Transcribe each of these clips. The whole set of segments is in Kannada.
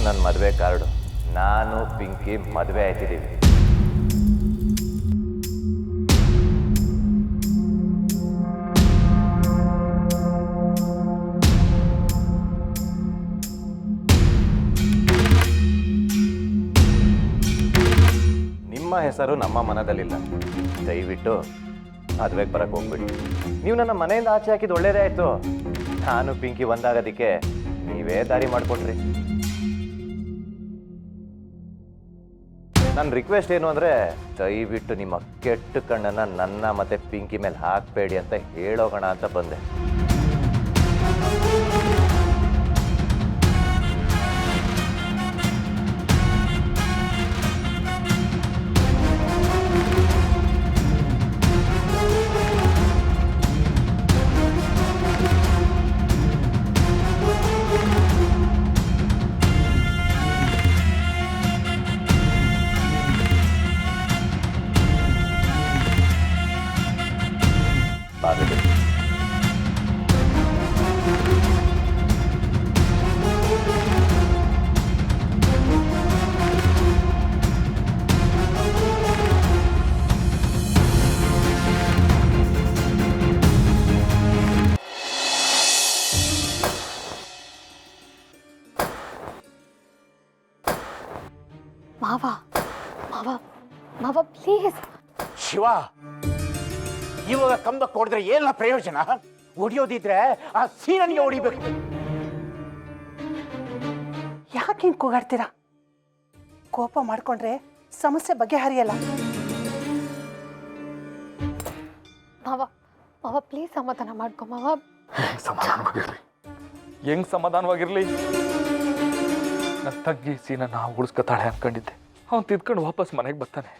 ನನ್ನ ಮದುವೆ ಕಾರ್ಡು. ನಾನು ಪಿಂಕಿ ಮದುವೆ ಆಯ್ತಿದ್ದೀವಿ. ನಿಮ್ಮ ಹೆಸರು ನಮ್ಮ ಮನದಲ್ಲಿಲ್ಲ. ದಯವಿಟ್ಟು ಮದುವೆಗೆ ಬರಕ್ಕೆ ಹೋಗ್ಬಿಡಿ. ನೀವು ನನ್ನ ಮನೆಯಿಂದ ಆಚೆ ಹಾಕಿದ್ದು ಒಳ್ಳೇದೇ ಆಯ್ತು. ನಾನು ಪಿಂಕಿ ಒಂದಾಗೋದಕ್ಕೆ ನೀವೇ ದಾರಿ ಮಾಡಿಕೊಟ್ರಿ. ನನ್ನ ರಿಕ್ವೆಸ್ಟ್ ಏನು ಅಂದರೆ, ದಯವಿಟ್ಟು ನಿಮ್ಮ ಕೆಟ್ಟ ಕಣ್ಣನ್ನು ನನ್ನ ಮತ್ತೆ ಪಿಂಕಿ ಮೇಲೆ ಹಾಕಬೇಡಿ ಅಂತ ಹೇಳೋಗೋಣ ಅಂತ ಬಂದೆ. ಮಾವ ಮಾವ ಮಾವ ಪ್ಲೀಸ್. ಶಿವ, ಇವಾಗ ಕಂಬಕ್ಕೆ ಹೊಡೆದ್ರೆ ಏನ ಪ್ರಯೋಜನ? ಹೊಡಿಯೋದಿದ್ರೆ ಆ ಸೀನನಿಗೆ ಹೊಡಿಬೇಕು. ಯಾಕೆ ಹಿಂಗೆ ಕೂಗಾಡ್ತೀರಾ? ಕೋಪ ಮಾಡ್ಕೊಂಡ್ರೆ ಸಮಸ್ಯೆ ಬಗೆಹರಿಯಲ್ಲ. ಮಾವ ಮಾವ ಪ್ಲೀಸ್ ಸಮಾಧಾನ ಮಾಡ್ಕೊ ಮಾವ. ಹೆಂಗ್ ಸಮಾಧಾನವಾಗಿರ್ಲಿ? ನನ್ನ ತಂಗಿ ಸೀನನ್ನ ಉಳಿಸ್ಕೊತಾಳೆ ಅನ್ಕೊಂಡಿದ್ದೆ. ಅವ್ನು ತಿದ್ಕೊಂಡು ವಾಪಸ್ ಮನೆಗೆ ಬರ್ತಾನೆ.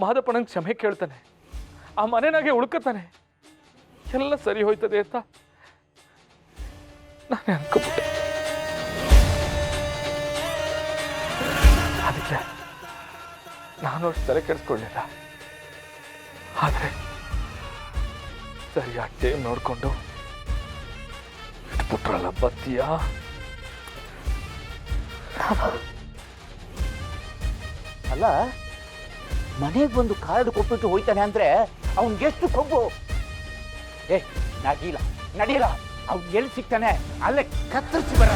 ಮಾದಪ್ಪನಂಗೆ ಕ್ಷಮೆ ಕೇಳ್ತಾನೆ. ಆ ಮನೆನಾಗೆ ಉಳ್ಕೊತಾನೆ. ಎಲ್ಲ ಸರಿ ಹೋಯ್ತದೆ ಅಂತ ನಾನೇ ಅನ್ಕೋಬಿಟ್ಟೆ. ಅದಕ್ಕೆ ನಾನು ಅಷ್ಟು ತಲೆ ಕೆಡಿಸ್ಕೊಳ್ಳಿಲ್ಲ. ಆದರೆ ಸರಿಯಾಗಿ ಟೈಮ್ ನೋಡಿಕೊಂಡು ಇಟ್ಬಿಟ್ರಲ್ಲ ಬತ್ತೀಯಾ. ಅಲ್ಲ, ಮನೆಗೆ ಬಂದು ಕಾರ್ಡ್ ಕೊಟ್ಬಿಟ್ಟು ಹೋಯ್ತಾನೆ ಅಂದ್ರೆ ಅವನ್ಗೆಷ್ಟು ಕೊಬ್ಬು. ನಡೀಲ ಅವ್ನು ಎಲ್ಲಿ ಸಿಗ್ತಾನೆ ಅಲ್ಲೇ ಕತ್ತರಿಸಿ ಬರ.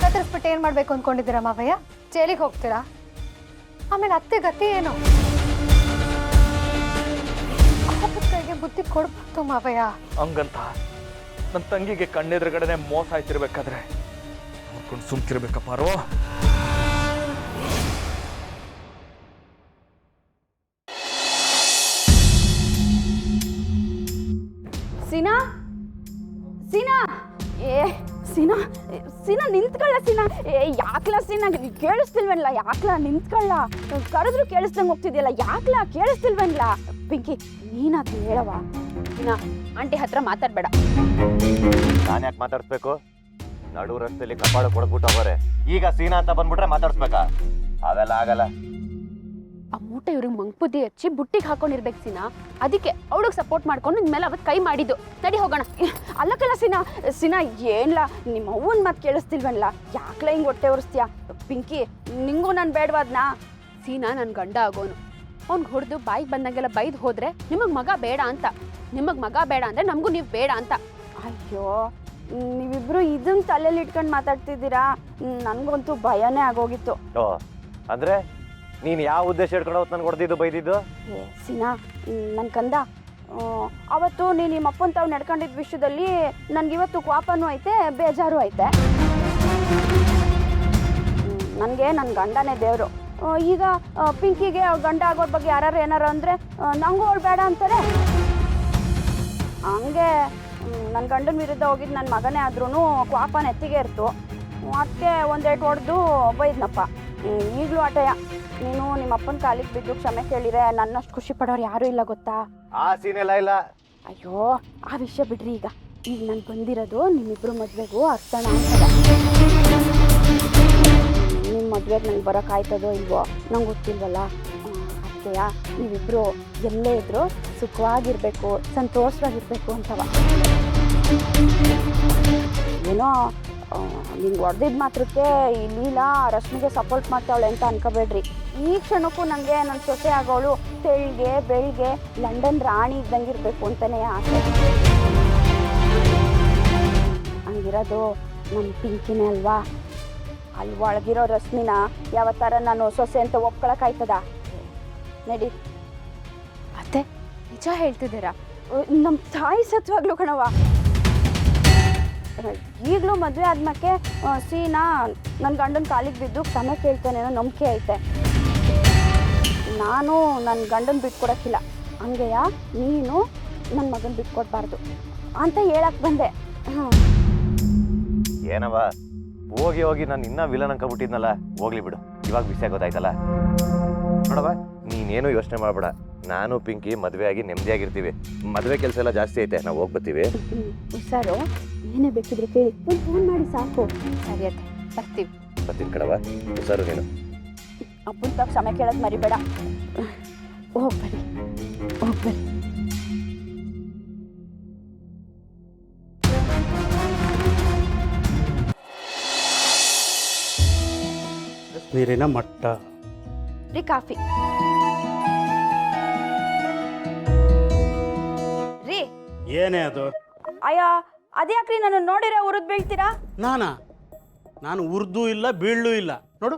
ಕತ್ತರಿಸ್ಬಿಟ್ಟು ಏನ್ ಮಾಡ್ಬೇಕು ಅನ್ಕೊಂಡಿದ್ದೀರಾ ಮಾವಯ್ಯ? ಜೈಲಿಗೆ ಹೋಗ್ತೀರಾ? ಆಮೇಲೆ ಅತ್ತೆ ಗತಿ ಏನು? ಕೈಗೆ ಬುದ್ಧಿ ಕೊಡ್ಬೇಕು ಮಾವಯ್ಯ. ಹಂಗಂತ ನನ್ನ ತಂಗಿಗೆ ಕಣ್ಣೆದುರುಗಡೆ ಮೋಸ ಆಯ್ತಿರ್ಬೇಕಾದ್ರೆ ನೋಡ್ಕೊಂಡು ಸುಮ್ಕಿರ್ಬೇಕಪ್ಪ. ಸೀನಾ ಸೀನಾ ಸೀನಾ ಸೀನಾ ನಿಂತ್ಕೊಳ್ಳ. ಸೀನಾ ಯಾಕ್ಲಾ ಸೀನಾ ಕೇಳಿಸ್ತಿಲ್ವಲ್ಲ? ಯಾಕ್ಲಾ ನಿಂತ್ಕೊಳ್ಳ? ಕರೆದ್ರು ಕೇಳಿಸ್ದಂಗೆ ಹೋಗ್ತಿದ್ಯಲ್ಲ, ಯಾಕ್ಲಾ ಕೇಳಿಸ್ತಿಲ್ವಲ್ಲ? ಪಿಂಕಿ ನೀನಾದ್ರು ಹೇಳವ. ಸೀನಾ ಆಂಟಿ ಹತ್ರ ಮಾತಾಡ್ಬೇಡ. ನಾನು ಯಾಕೆ ಮಾತಾಡ್ಸ್ಬೇಕು? ನಡು ರಸ್ತೆಯಲ್ಲಿ ಕಪಾಳ ಕೊಡ್ಬಿಟ್ಟು ಹೋಗೋರೆ. ಈಗ ಸೀನಾ ಅಂತ ಬಂದ್ಬಿಟ್ರೆ ಮಾತಾಡ್ಸ್ಬೇಕಾ? ಅವೆಲ್ಲ ಆಗಲ್ಲ. ಆ ಮೂಟೆ ಇವ್ರಿಗೆ ಮಂಗ್ಪುದ್ದಿ ಹಚ್ಚಿ ಬುಟ್ಟಿಗೆ ಹಾಕೊಂಡಿರ್ಬೇಕು ಸೀನಾ. ಅದಕ್ಕೆ ಅವಳಿಗೆ ಸಪೋರ್ಟ್ ಮಾಡ್ಕೊಂಡು ನಿನ್ ಮೇಲೆ ಅವತ್ತು ಕೈ ಮಾಡಿದ್ದು. ನಡಿ ಹೋಗೋಣ. ಅಲ್ಲಕ್ಕಲ್ಲ ಸೀನಾ ಸೀನಾ ಏನ್ಲ ನಿಮ್ಮ ಅವ್ವನ ಮಾತು ಕೇಳಿಸ್ತಿಲ್ವಲ್ಲ? ಯಾಕ್ಲ ಹಿಂಗೆ ಹೊಟ್ಟೆ ಉರಿಸ್ತೀಯಾ? ಪಿಂಕಿ ನಿಂಗೂ ನಾನು ಬೇಡವಾದ್ನಾ? ಸೀನಾ ನನ್ನ ಗಂಡ ಆಗೋನು. ಅವ್ನಿಗೆ ಹೊಡೆದು ಬಾಯಿಗೆ ಬಂದಂಗೆಲ್ಲ ಬೈದು ಹೋದ್ರೆ ನಿಮಗೆ ಮಗ ಬೇಡ ಅಂತ, ನಿಮಗೆ ಮಗ ಬೇಡ ಅಂದರೆ ನಮಗೂ ನೀವು ಬೇಡ ಅಂತ. ಅಯ್ಯೋ ನೀವಿಬ್ರು ಇದನ್ನ ತಲೆಯಲ್ಲಿ ಇಟ್ಕೊಂಡು ಮಾತಾಡ್ತಿದ್ದೀರಾ? ನನಗಂತೂ ಭಯನೇ ಆಗೋಗಿತ್ತು. ಅಂದ್ರೆ ನೀನು ಯಾವ ಉದ್ದೇಶ ಇಟ್ಕೊಂಡು ಅವತ್ತು ನನ್ಗೆ ಹೊಡೆದಿದ್ದು ಬೈದಿದ್ದು? ಸೀನಾ ನನ್ನ ಕಂದ, ಅವತ್ತು ನೀನು ನಿಮ್ಮ ಅಪ್ಪನ ತಾವು ನಡ್ಕೊಂಡಿದ್ದ ವಿಷಯದಲ್ಲಿ ನನಗಿವತ್ತು ಕೋಪನೂ ಐತೆ, ಬೇಜಾರು ಐತೆ. ನನಗೆ ನನ್ನ ಗಂಡನೇ ದೇವರು. ಈಗ ಪಿಂಕಿಗೆ ಗಂಡ ಆಗೋರ ಬಗ್ಗೆ ಯಾರು ಏನಾರು ಅಂದರೆ ನಂಗೂ ಅವಳು ಬೇಡ ಅಂತಾರೆ. ಹಂಗೆ ನನ್ನ ಗಂಡನ ವಿರುದ್ಧ ಹೋಗಿದ್ದು ನನ್ನ ಮಗನೇ ಆದ್ರೂ ಕೋಪ ನೆತ್ತಿಗೆ ಇರ್ತು. ಅದಕ್ಕೆ ಒಂದೇಟು ಹೊಡೆದು ಬೈದ್ನಪ್ಪ. ಈಗಲೂ ಆಟಯ. ನೀನು ನಿಮ್ಮ ಅಪ್ಪನ ಕಾಲಿಗೆ ಬಿದ್ದು ಕ್ಷಮೆ ಕೇಳಿರೆ ನನ್ನಷ್ಟು ಖುಷಿ ಪಡೋರು ಯಾರೂ ಇಲ್ಲ ಗೊತ್ತಾ? ಆ ಸೀನೆಲ್ಲ ಇಲ್ಲ. ಅಯ್ಯೋ ಆ ವಿಷಯ ಬಿಡ್ರಿ. ಈಗ ನಾನು ಬಂದಿರೋದು ನಿಮ್ಮಿಬ್ರು ಮದುವೆಗೂ ಅರ್ಥಣ ಅಂತದ. ನಿಮ್ಮ ಮದುವೆಗೆ ನಂಗೆ ಬರೋಕ್ಕಾಯ್ತದೋ ಇಲ್ವೋ ನಂಗೆ ಗೊತ್ತಿಲ್ವಲ್ಲ. ಅದಕ್ಕೆಯ ನೀವಿಬ್ಬರು ಎಲ್ಲೇ ಇದ್ದರೂ ಸುಖವಾಗಿರಬೇಕು, ಸಂತೋಷವಾಗಿರಬೇಕು ಅಂತವ. ಏನೋ ನಿಂಗೆ ಹೊಡೆದಿದ್ದ ಮಾತ್ರಕ್ಕೆ ಈ ಲೀಲಾ ರಶ್ಮಿಗೆ ಸಪೋರ್ಟ್ ಮಾಡ್ತಾವಳೆ ಅಂತ ಅನ್ಕೋಬೇಡ್ರಿ. ಈ ಕ್ಷಣಕ್ಕೂ ನನಗೆ ನನ್ನ ಸೊಸೆ ಆಗೋಳು ತೆಳ್ಗೆ ಬೆಳ್ಗೆ ಲಂಡನ್ ರಾಣಿ ಇದ್ದಂಗಿರ್ಬೇಕು ಅಂತಲೇ ಆಸೆ. ಹಂಗಿರೋದು ನಮ್ಮ ಪಿಂಕಿನೇ ಅಲ್ವಾ? ಅಲ್ಲಿ ಒಳಗಿರೋ ರಶ್ಮಿನ ಯಾವ ಥರ ನಾನು ಸೊಸೆ ಅಂತ ಒಪ್ಕೊಳಕ್ಕಾಯ್ತದ? ನಡಿ. ಅತ್ತೆ ನಿಜ ಹೇಳ್ತಿದ್ದೀರಾ? ನಮ್ಮ ತಾಯಿ ಸತ್ವಾಗ್ಲೂ ಕಣವ. ಈಗಲೂ ಮದುವೆ ಆದ್ಮೇಲೆ ಸೀನಾ ನನ್ನ ಗಂಡನ ಕಾಲಿಗೆ ಬಿದ್ದು ಕ್ಷಮೆ ಕೇಳ್ತಾನೇನೋ ನಂಬಿಕೆ ಐತೆ. ನಾನು ನನ್ನ ಗಂಡನ ಬಿಟ್ಕೊಡಕ್ಕಿಲ್ಲ, ಹಂಗೆಯಾ ನೀನು ನನ್ನ ಮಗನ ಬಿಟ್ಕೊಡ್ಬಾರ್ದು ಅಂತ ಹೇಳಕ್ ಬಂದೆ. ಏನವ ಹೋಗಿ ಹೋಗಿ ನಾನು ಇನ್ನೂ ವಿಲನ್ ಅನ್ಕೊಂಬಿಟ್ಟಿದ್ನಲ್ಲ, ಹೋಗ್ಲಿ ಬಿಡು, ಇವಾಗ ಬಿಸಿ ಆಗೋದಾಯ್ತಲ್ಲ. ನೋಡವ, ನೀನೇನು ಯೋಚನೆ ಮಾಡಬೇಡ, ನಾನು ಪಿಂಕಿ ಮದುವೆ ಆಗಿ ನೆಮ್ಮದಿಯಾಗಿರ್ತೀವಿ. ಮದುವೆ ಕೆಲಸ ಎಲ್ಲ ಜಾಸ್ತಿ ಐತೆ, ನಾವು ಹೋಗ್ಬರ್ತೀವಿ. ಹುಷಾರು, ಏನೇ ಬೇಕಿದ್ರೆ ಕೇಳಿ, ಒಂದು ಫೋನ್ ಮಾಡಿ ಸಾಕು. ಸರಿ ಅತ್ತೆ, ಬರ್ತೀವಿ. ಬರ್ತೀನಿ ಕಣವ, ಹುಷಾರು ನೀನು. ಅಪ್ಪನ ತಪ್ಪು ಕ್ಷಮೆ ಕೇಳೋದು ಮರಿಬೇಡ. ಹೋಗ್ಬರಿ ಹೋಗ್ಬರಿ. ನೀರಿನ ಮಟ್ಟ ರೀ ಕಾಫಿ ರೀ. ಏನೇ ಅದು? ಅಯ್ಯ ಅದ್ಯಾಕ್ರಿ ನಾನು ನೋಡಿರೋ ಉರಿದ್ ಬೀಳ್ತೀರಾ? ನಾನು ಉರ್ದು ಇಲ್ಲ ಬೀಳೂ ಇಲ್ಲ. ನೋಡು,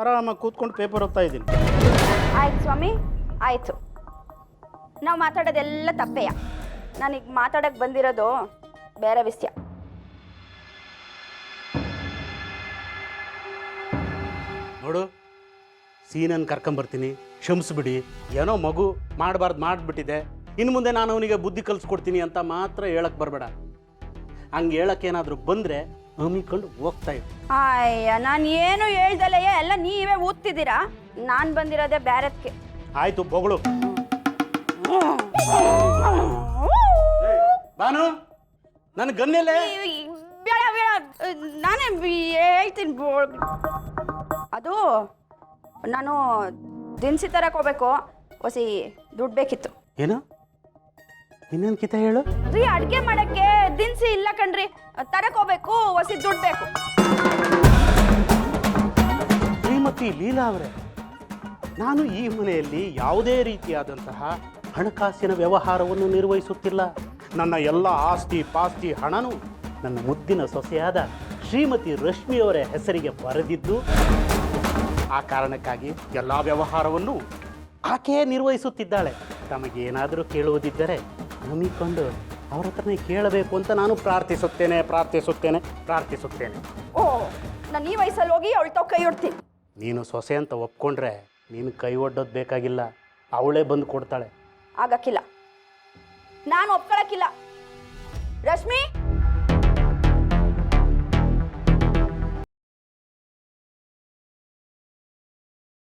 ಆರಾಮಾಗಿ ಕೂತ್ಕೊಂಡು ಪೇಪರ್ ಓದ್ತಾ ಇದ್ದೀನಿ. ಆಯ್ತು ಸ್ವಾಮಿ, ಆಯಿತು. ನಾವು ಮಾತಾಡೋದೆಲ್ಲ ತಪ್ಪೆಯ. ನಾನೀಗ ಮಾತಾಡಕ್ಕೆ ಬಂದಿರೋದು ಬೇರೆ ವಿಷಯ. ನೋಡು, ಸೀನನ್ನು ಕರ್ಕೊಂಬರ್ತೀನಿ, ಕ್ಷಮಿಸ್ಬಿಡಿ. ಏನೋ ಮಗು ಮಾಡಬಾರ್ದು ಮಾಡಿಬಿಟ್ಟಿದೆ, ಇನ್ನು ಮುಂದೆ ನಾನು ಅವನಿಗೆ ಬುದ್ಧಿ ಕಲಿಸ್ಕೊಡ್ತೀನಿ ಅಂತ ಮಾತ್ರ ಹೇಳಕ್ಕೆ ಬರಬೇಡ. ಹಂಗೆ ಹೇಳಕ್ಕೇನಾದರೂ ಬಂದರೆ ಹಮ್ಮಿಕೊಂಡು ಹೋಗ್ತಾ ಇದ್ದೆ. ಅಯ್ಯ, ನಾನು ಏನು ಹೇಳ್ದಲ್ಲಯ್ಯ, ಎಲ್ಲ ನೀವೇ ಓದ್ತಿದ್ದೀರಾ. ನಾನು ಬಂದಿರೋದೇ ಬೇರೆದಕ್ಕೆ. ಆಯಿತು, ಬೊಗಳು. ಬಾನು, ನನ್ನ ಗನ್ನೆಲೆ. ಬೇಡ ಬೇಡ, ನಾನೇ ಹೇಳ್ತೀನಿ. ಅದು ನಾನು ದಿನಸಿ ತರಕ್ಕೆ ಹೋಗ್ಬೇಕು, ಹೊಸಿ ದುಡ್ಡು ಬೇಕಿತ್ತು. ಏನು? ಇನ್ನೇನು ಕಿತ ಹೇಳು. ರೀ, ಅಡುಗೆ ಮಾಡೋಕ್ಕೆ ದಿನಸಿ ಇಲ್ಲ ಕಣ್ರಿ, ತರಕ್ಕೆ ಹೋಗ್ಬೇಕು, ಹೊಸಿ ದುಡ್ಡು ಬೇಕು. ಶ್ರೀಮತಿ ಲೀಲಾ ಅವರೇ, ನಾನು ಈ ಮನೆಯಲ್ಲಿ ಯಾವುದೇ ರೀತಿಯಾದಂತಹ ಹಣಕಾಸಿನ ವ್ಯವಹಾರವನ್ನು ನಿರ್ವಹಿಸುತ್ತಿಲ್ಲ. ನನ್ನ ಎಲ್ಲ ಆಸ್ತಿ ಪಾಸ್ತಿ ಹಣನೂ ನನ್ನ ಮುದ್ದಿನ ಸೊಸೆಯಾದ ಶ್ರೀಮತಿ ರಶ್ಮಿಯವರ ಹೆಸರಿಗೆ ಬರೆದಿದ್ದು, ಆ ಕಾರಣಕ್ಕಾಗಿ ಎಲ್ಲ ವ್ಯವಹಾರವನ್ನು ಆಕೆಯೇ ನಿರ್ವಹಿಸುತ್ತಿದ್ದಾಳೆ. ತಮಗೇನಾದರೂ ಕೇಳುವುದಿದ್ದರೆ ನಂಬಿಕೊಂಡು ಅವರ ಹತ್ರನೇ ಕೇಳಬೇಕು ಅಂತ ನಾನು ಪ್ರಾರ್ಥಿಸುತ್ತೇನೆ. ಓ, ನಾನು ಈ ವಯಸ್ಸಲ್ಲಿ ಹೋಗಿ ಅವಳು ತಾವು ಕೈ ಹೊಡ್ತೀನಿ. ನೀನು ಸೊಸೆ ಅಂತ ಒಪ್ಕೊಂಡ್ರೆ ನೀನು ಕೈ ಒಡ್ಡೋದು ಬೇಕಾಗಿಲ್ಲ, ಅವಳೇ ಬಂದು ಕೊಡ್ತಾಳೆ. ಆಗಕ್ಕಿಲ್ಲ, ನಾನು ಒಪ್ಕೊಳಕ್ಕಿಲ್ಲ. ರಶ್ಮಿ,